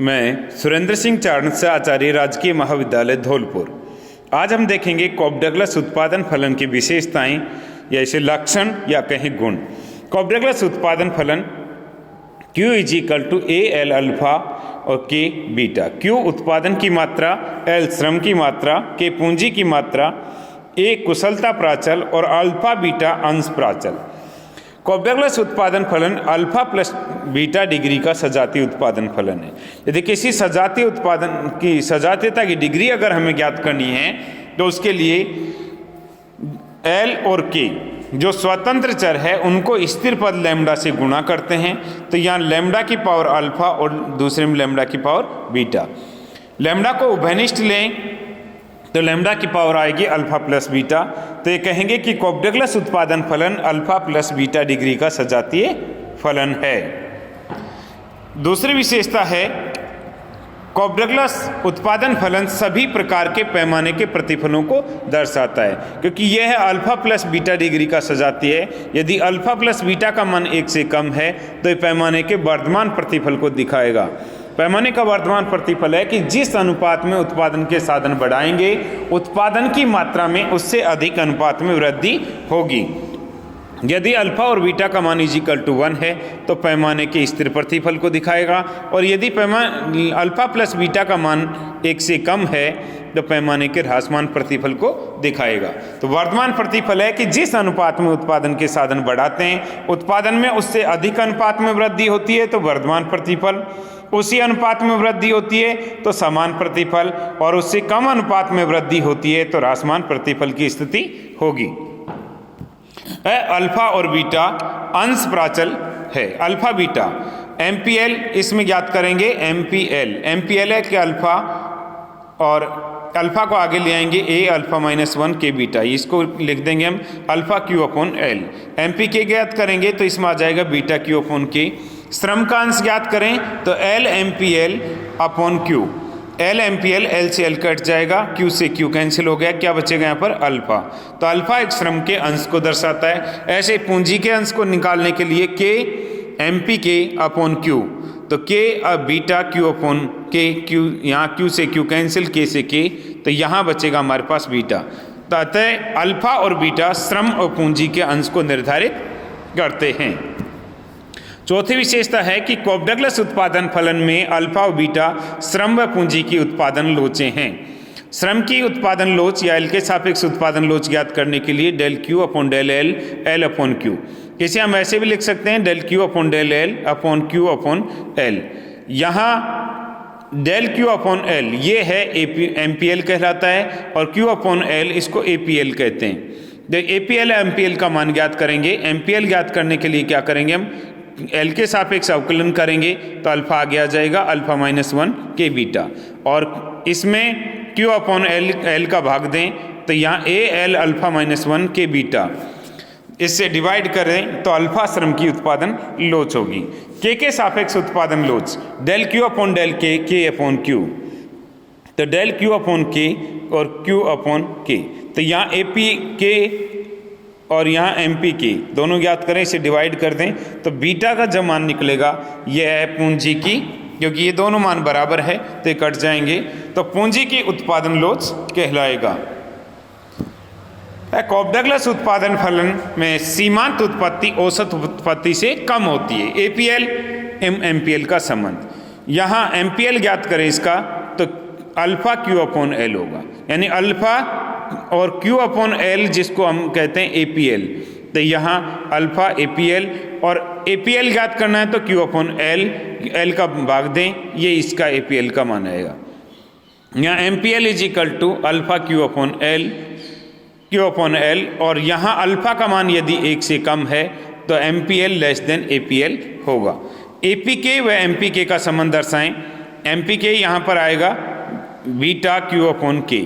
मैं सुरेंद्र सिंह चाणस्य आचार्य राजकीय महाविद्यालय धौलपुर। आज हम देखेंगे कॉप डगलस उत्पादन फलन की विशेषताएं या इसे लक्षण या कहें गुण। कॉप डगलस उत्पादन फलन Q is equal to A L alpha और K बीटा। Q उत्पादन की मात्रा, L श्रम की मात्रा, K पूंजी की मात्रा, A कुशलता प्राचल और अल्फा बीटा अंश प्राचल। कॉप डगलस उत्पादन फलन अल्फा प्लस बीटा डिग्री का सजातीय उत्पादन फलन है। यदि किसी सजातीय उत्पादन की सजातीयता की डिग्री अगर हमें ज्ञात करनी है तो उसके लिए L और K जो स्वतंत्र चर है उनको स्थिर पद लैम्डा से गुणा करते हैं। तो यहाँ लैम्डा की पावर अल्फा और दूसरे में लैम्डा की पावर बीटा। लैम्डा को उभयनिष्ठ लें तो लैम्डा की पावर आएगी अल्फा प्लस बीटा। तो ये कहेंगे कि कॉप डगलस उत्पादन फलन अल्फा प्लस बीटा डिग्री का सजातीय फलन है। दूसरी विशेषता है कॉप डगलस उत्पादन फलन सभी प्रकार के पैमाने के प्रतिफलों को दर्शाता है, क्योंकि यह है अल्फा प्लस बीटा डिग्री का सजातीय है। यदि अल्फा प्लस बीटा का मान 1 से कम है तो यह पैमाने के वर्तमान प्रतिफल को दिखाएगा। पैमाने का वर्तमान प्रतिफल है कि जिस अनुपात में उत्पादन के साधन बढ़ाएंगे उत्पादन की मात्रा में उससे अधिक अनुपात में वृद्धि होगी। यदि अल्फा और बीटा का मान इजिकल टू 1 है तो पैमाने के स्थिर प्रतिफल को दिखाएगा, और यदि अल्फा प्लस बीटा का मान 1 से कम है तो पैमाने के ह्रासमान प्रतिफल को दिखाएगा। तो वर्तमान प्रतिफल है कि जिस अनुपात में उत्पादन के साधन बढ़ाते हैं उत्पादन में उससे अधिक अनुपात में वृद्धि होती है तो वर्तमान प्रतिफल, उसी अनुपात में वृद्धि होती है तो समान प्रतिफल, और उससे कम अनुपात में वृद्धि होती है तो ह्रासमान प्रतिफल की स्थिति होगी। अल्फा और बीटा अंश प्राचल है। अल्फा बीटा एमपीएल इसमें ज्ञात करेंगे। एमपीएल है कि अल्फा और अल्फा को आगे ले आएंगे ए अल्फा माइनस 1 के बीटा, इसको लिख देंगे हम alpha Q upon L. MP के ज्ञात करेंगे तो इसमें आ जाएगा बीटा क्यू अपॉन के। श्रम का अंश ज्ञात करें तो L MPL upon Q. L MPL L से एल कट जाएगा, क्यू से क्यू कैंसिल हो गया, क्या बचेगा यहाँ पर अल्फा। तो अल्फा एक श्रम के अंश को दर्शाता है। ऐसे पूंजी के अंश को निकालने के लिए के एमपी के अपॉन क्यू, तो के बीटा क्यू अपॉन के, क्यू यहाँ क्यू से क्यू कैंसिल, के से के, तो यहाँ बचेगा हमारे पास बीटा। तो अतः अल्फा और बीटा श्रम और पूंजी के अंश को निर्धारित करते हैं। चौथी विशेषता है कि कॉप डगलस उत्पादन फलन में अल्फा और बीटा श्रम व पूंजी की उत्पादन लोचें हैं। श्रम की उत्पादन लोच या एल के सापेक्ष उत्पादन लोच ज्ञात करने के लिए del Q upon del L, L upon Q, इसे हम ऐसे भी लिख सकते हैं del Q upon del L upon Q upon L. यहाँ डेल क्यू अपॉन एल ये है एमपीएल कहलाता है और क्यू अपॉन एल इसको एपीएल कहते हैं। एपीएल एमपीएल का मान ज्ञात करेंगे। एमपीएल ज्ञात करने के लिए क्या करेंगे हम एल के सापेक्ष अवकलन करेंगे तो अल्फा आगे आ जाएगा अल्फा माइनस 1 के बीटा, और इसमें क्यू अपॉन एल का भाग दें तो यहाँ ए एल अल्फा माइनस 1 के बीटा, इससे डिवाइड करें तो अल्फा श्रम की उत्पादन लोच होगी। के सापेक्ष उत्पादन लोच डेल क्यू अपॉन डेल के अपॉन क्यू, तो डेल क्यू अपॉन के और क्यू अपॉन के, तो यहाँ ए पी के और यहाँ एम पी के दोनों ज्ञात करें, इसे डिवाइड कर दें तो बीटा का जो मान निकलेगा यह है पूंजी की, क्योंकि ये दोनों मान बराबर है तो ये कट जाएंगे, तो पूंजी की उत्पादन लोच कहलाएगा। कॉप डगलस उत्पादन फलन में सीमांत उत्पत्ति औसत उत्पत्ति से कम होती है। एपीएल एमपीएल का संबंध, यहाँ एमपीएल ज्ञात करें इसका तो अल्फा क्यू अपॉन एल होगा, यानी अल्फा और क्यू अपॉन एल जिसको हम कहते हैं एपीएल, तो यहाँ अल्फा एपीएल और एपीएल ज्ञात करना है तो क्यू अपॉन एल, एल का भाग दें, ये इसका एपीएल का मान आएगा। यहाँ MPL is equal to alpha Q upon L, Q upon L, और यहाँ अल्फा का मान यदि 1 से कम है तो एमपीएल लेस देन एपीएल होगा। एपीके व एमपीके का संबंध दर्शाएं। एमपीके यहाँ पर आएगा बीटा क्यू अपॉन के,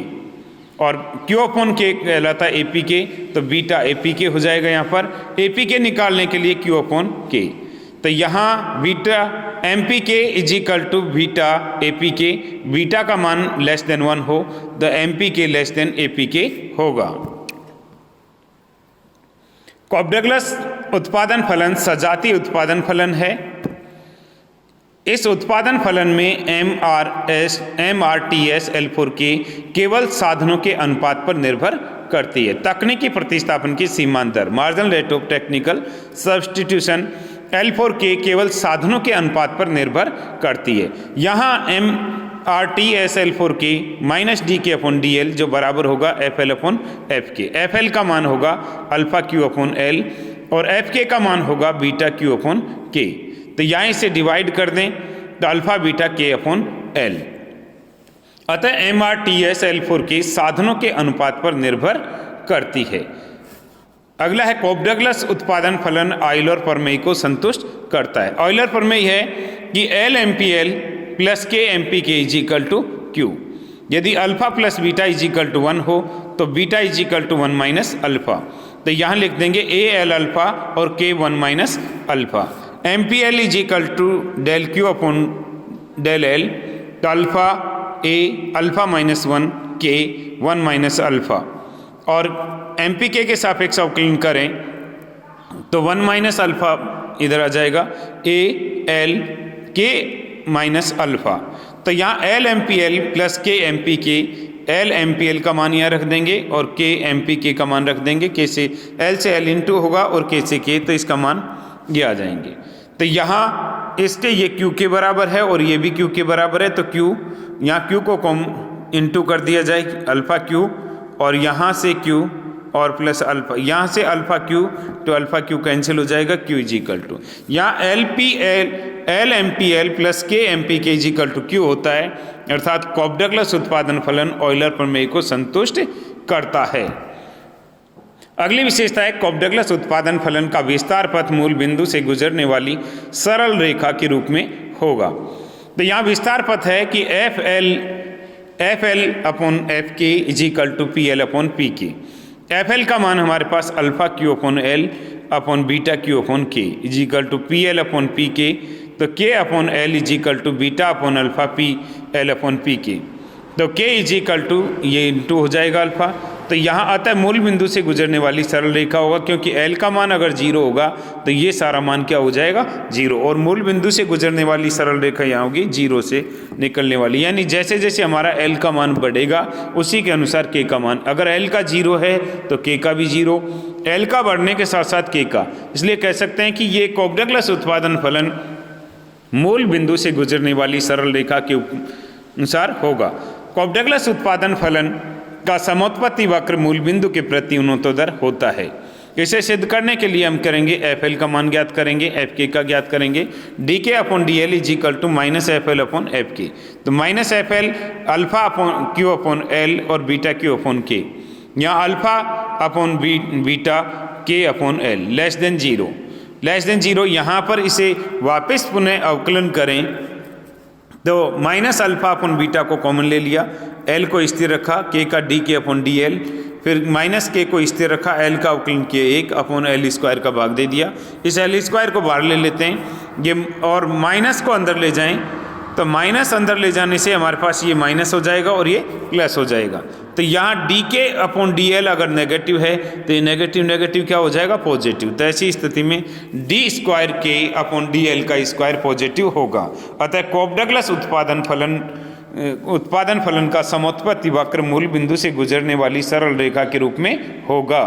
और क्यू अपॉन के कहलाता है एपीके, तो बीटा एपीके हो जाएगा। यहाँ पर एपीके निकालने के लिए क्यू अपॉन के, तो यहाँ beta MPK is equal to beta APK, beta का मान लेस देन 1 हो तो एमपीके लेस देन एपीके होगा। कॉप डगलस उत्पादन फलन सजातीय उत्पादन फलन है। इस उत्पादन फलन में MRTS L4 के केवल साधनों के अनुपात पर निर्भर करती है। तकनीकी प्रतिस्थापन की सीमांत दर marginal rate of technical substitution L4 के केवल साधनों के अनुपात पर निर्भर करती है। यहाँ MRTS L4 के -dk/dl जो बराबर होगा FL/Fk। FL का मान होगा अल्फा Q/L और Fk का मान होगा बीटा Q/K। तो यहाँ इसे डिवाइड कर दें तो अल्फा बीटा K/L। अतः MRTS L4 के साधनों के अनुपात पर निर्भर करती है। अगला है कॉप डगलस उत्पादन फलन ऑयलर प्रमेय को संतुष्ट करता है। ऑयलर प्रमेय है कि LMPL प्लस KMPK = Q। यदि अल्फा प्लस बीटा = 1 हो तो बीटा = 1 माइनस अल्फा। तो यहाँ लिख देंगे AL अल्फा और K 1 minus alpha. MPL = del Q/del L तो alpha A alpha -1 K 1 minus alpha और MPK के सापेक्ष अवकलन करें तो 1 माइनस अल्फा इधर आ जाएगा AL K माइनस अल्फा। तो यहाँ LMPL प्लस KMPK LMPL का मान यहाँ रख देंगे और KMPK का मान रख देंगे। K से L से L इंटू होगा और K से K तो इसका मान ये आ जाएंगे। तो यहाँ इसके ये Q के बराबर है और ये भी Q के बराबर है। तो Q यहाँ Q को कॉम इंटू कर दिया जाए अल्फा Q और यहाँ से Q और प्लस अल्फा, यहाँ से अल्फा Q तो अल्फा Q कैंसिल हो जाएगा। Q = यहाँ LMPL प्लस KMPK = Q होता है अर्थात कॉप डगलस उत्पादन फलन ऑयलर प्रमेय को संतुष्ट करता है। अगली विशेषता है कॉप डगलस उत्पादन फलन का विस्तार पथ मूल बिंदु से गुजरने वाली सरल रेखा के रूप में होगा। तो यहाँ विस्तार पथ है कि FL/Fk = PL/Pk। FL का मान हमारे पास alpha Q/L beta Q/K = PL/Pk। तो K/L = बीटा अल्फा PL/Pk। तो K ये इंटू हो जाएगा अल्फा। तो यहाँ अतः मूल बिंदु से गुजरने वाली सरल रेखा होगा क्योंकि L का मान अगर 0 होगा तो ये सारा मान क्या हो जाएगा 0 और मूल बिंदु से गुजरने वाली सरल रेखा यहाँ होगी 0 से निकलने वाली। यानी जैसे जैसे हमारा L का मान बढ़ेगा उसी के अनुसार K का मान, अगर L का 0 है तो K का भी 0, L का बढ़ने के साथ साथ K का। इसलिए कह सकते हैं कि ये कॉप डगलस उत्पादन फलन मूल बिंदु से गुजरने वाली सरल रेखा के अनुसार होगा। कॉप डगलस उत्पादन फलन का समोत्पत्ति वक्र मूल बिंदु के प्रति उन्नतोदर होता है। इसे सिद्ध करने के लिए हम करेंगे FL का मान ज्ञात करेंगे, FK का ज्ञात करेंगे। dk/dl = -FL/Fk। तो -FL अल्फा Q/L और बीटा Q/K। यहाँ अल्फा बीटा K/L <0 यहाँ पर इसे वापस पुनः अवकलन करें तो माइनस अल्फा बीटा को कॉमन ले लिया, L को स्थिर रखा, K का dk/dl, फिर माइनस K को स्थिर रखा, L का अवकलन किया 1/L² का भाग दे दिया। इस L² को बाहर ले लेते हैं ये और माइनस को अंदर ले जाएं तो माइनस अंदर ले जाने से हमारे पास ये माइनस हो जाएगा और ये प्लस हो जाएगा। तो यहाँ dk/dl अगर नेगेटिव है तो ये नेगेटिव क्या हो जाएगा पॉजिटिव। तो ऐसी स्थिति में d²k/dl का स्क्वायर पॉजिटिव होगा। अतः कॉप डगलस उत्पादन फलन का समोत्पत्ति वक्र मूल बिंदु से गुजरने वाली सरल रेखा के रूप में होगा।